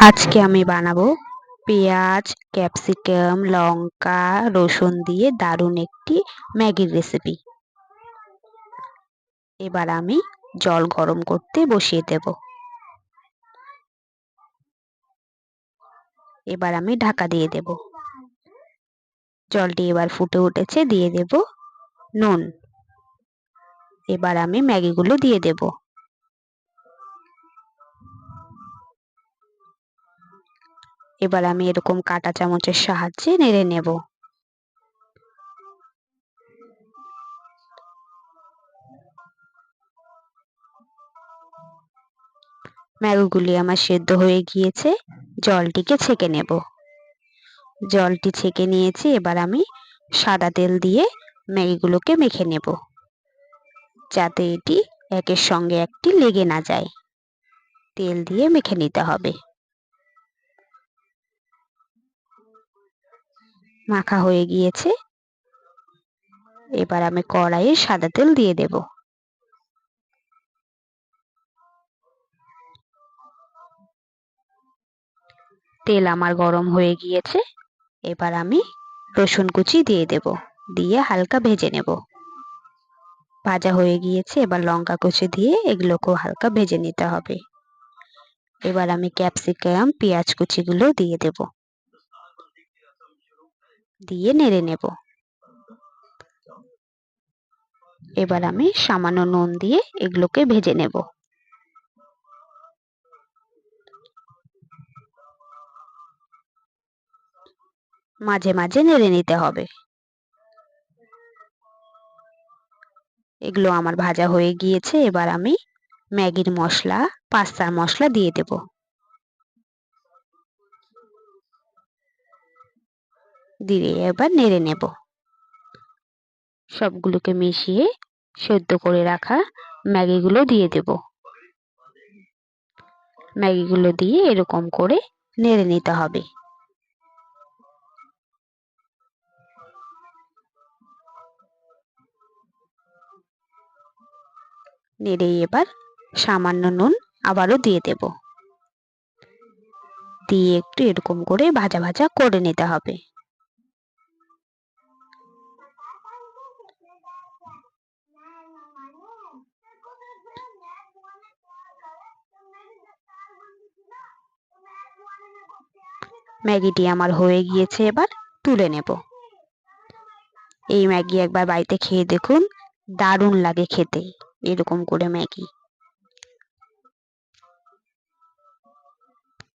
আজকে আমি বানাবো পেঁয়াজ, ক্যাপসিকাম, লঙ্কা, রসুন দিয়ে দারুণ একটি ম্যাগির রেসিপি। এবার আমি জল গরম করতে বসিয়ে দেব। এবার আমি ঢাকা দিয়ে দেব। জলটি এবার ফুটে উঠেছে, দিয়ে দেব নুন। এবার আমি ম্যাগিগুলো দিয়ে দেব। এবার আমি এরকম কাঁটা চামচের সাহায্যে নেড়ে নেব। ম্যাগিগুলি আমার সেদ্ধ হয়ে গিয়েছে, জলটিকে ছেঁকে নেব। জলটি ছেঁকে নিয়েছি, এবার আমি সাদা তেল দিয়ে ম্যাগিগুলোকে মেখে নেব, যাতে এটি একের সঙ্গে একটি লেগে না যায়। তেল দিয়ে মেখে নিতে হবে। মাখা হয়ে গিয়েছে, এবার আমি কড়াইয়ে সাদা তেল দিয়ে দেব। তেল আমার গরম হয়ে গিয়েছে, এবার আমি রসুন কুচি দিয়ে দেব, দিয়ে হালকা ভেজে নেব। ভাজা হয়ে গিয়েছে, এবার লঙ্কা কুচি দিয়ে এগুলোকেও হালকা ভেজে নিতে হবে। এবার আমি ক্যাপসিকাম, পেঁয়াজ কুচিগুলো দিয়ে দেব, দিয়ে নেড়ে নেব। এবার আমি সামান্য নুন দিয়ে এগুলোকে ভেজে নেব। মাঝে মাঝে নেড়ে নিতে হবে। এগুলো আমার ভাজা হয়ে গিয়েছে, এবার আমি ম্যাগির মশলা, পাস্তার মশলা দিয়ে দেব। দিয়ে এবার নেড়ে নেব। সবগুলোকে মিশিয়ে সেদ্ধ করে রাখা ম্যাগিগুলো দিয়ে দেব। ম্যাগিগুলো দিয়ে এরকম করে নেড়ে নিতে হবে। নেড়ে এবার সামান্য নুন আবারও দিয়ে দেব, দিয়ে একটু এরকম করে ভাজা ভাজা করে নিতে হবে। ম্যাগিটি আমার হয়ে গিয়েছে, এবার তুলে নেব। এই ম্যাগি একবার বাড়িতে খেয়ে দেখুন, দারুণ লাগে খেতে এরকম করে ম্যাগি।